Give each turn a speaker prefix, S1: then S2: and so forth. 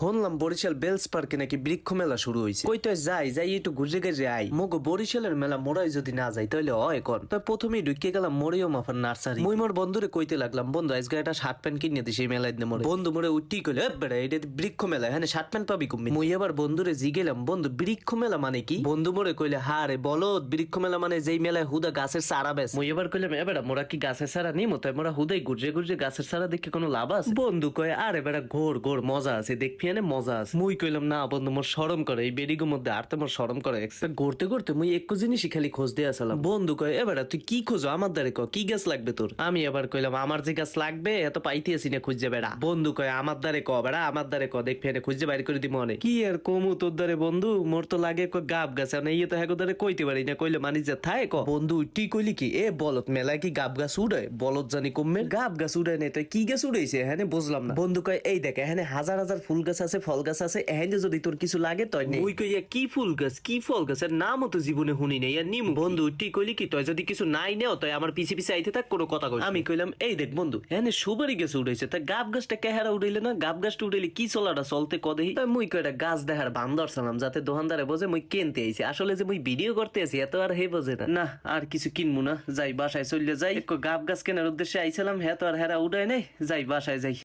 S1: শুনলাম বরিশাল বেলস পার্কে নাকি বৃক্ষ মেলা শুরু হয়েছে। কই তুই যাই একটু ঘুরে ঘুরে আই। মগো বরিশালের মেলা মোড়াই যদি না যাই তাহলে হয় কোন। তাই প্রথমেই ঢুকে গেলাম মরিয়ম মাফার নার্সারি। মুই মোর বন্ধুরে কইতে লাগলাম, বন্ধু আজকে একটা শার্ট প্যান্ট কিনে দিছি এই মেলায় দিনে মোরে। বন্ধু মোরে উঠি কইলে বেড়া এটা বৃক্ষ মেলা, হ্যাঁ শার্ট প্যান্ট পাবি কমবি। মুই এবার বন্ধুরে জিগেলাম, বন্ধু বৃক্ষ মেলা মানে কি? বন্ধু মোরে কইলে হারে বলো বৃক্ষ মেলা মানে যেই মেলায় হুদা গাছের চারা বেশ। মুই এবার কইলাম এবার মোরা কি গাছের চারা নিমো? তাই মোরা হুদাই ঘুরে ঘুরে গাছের চারা দেখে কোনো লাভ আছে? বন্ধু কয় আরে বেড়া ঘোর ঘোর মজা আছে, দেখবি এনে মজা আছে। মুই কইলাম না বন্ধু মোর শরম করে, এই বেডিগোর মধ্যে আর তো মোর শরম করে। ঘুরতে ঘুরতে মুই একটু জিনিসই খালি খোঁজ দিয়ে আসলাম। বন্ধু কয় এবার তুই কি খোঁজো আমার দ্বারে ক, কি গাছ লাগবে তোর? আমি আবার কইলাম আমার যে গাছ লাগবে এত পাইতে আসি না খুঁজে বেড়া। বন্ধু কয় আমার দ্বারে ক বেড়া, আমার দ্বারে ক, দেখবি এনে খুঁজে বাইর করে দিব অনেক। কি আর কমু তোর দ্বারে বন্ধু, মোর তো লাগে গাব গাছ না, ইয়ে তো হ্যাঁ দ্বারে কইতে পারি না। কইলে মানি যে থায় ক। বন্ধু তুই কইলি কি এ বলত মেলায় কি গাব গাছ উড়ায়? বলত জানি কমবে গাব গাছ উড়ায় নেই, তাই কি গাছ উড়াইছে হ্যাঁ বুঝলাম না। বন্ধু কয় এই দেখ এখানে হাজার হাজার ফুল গাছ আছে, ফল গাছ আছে, এখানে যদি তোর কিছু লাগে তই নে। মুই কইয়া কি ফুল গাছ কি ফল গাছের নামও তো জীবনে শুনি নাই আর নিম। বন্ধু তুই কইলি কি তই যদি কিছু নাই নেও তই আমার পিছে পিছে আইতে থাক, কোনো কথা কই। আমি কইলাম এই দেখ বন্ধু এখানে সুপারি গাছ উড়াইছে, তা গাব গাছটা কেহারা উড়াইলে না? গাব গাছটা উড়াইলে কি চলাটা চলতে কদেই। তাই মুই কয়টা গাছ দেখার বান্দর ছিলাম যাতে দোকানদারে বোঝে মুই কিনতে আইছি, আসলে যে মুই ভিডিও করতে আছি এত আর হে বোঝে না। না আর কিছু কিনবো না, যাই বাসায় চলে যাই। গাব গাছ কেনার উদ্দেশ্যে আইছিলাম, হ্যাঁ তো আর হেরা উড়াই নাই, যাই বাসায় যাই।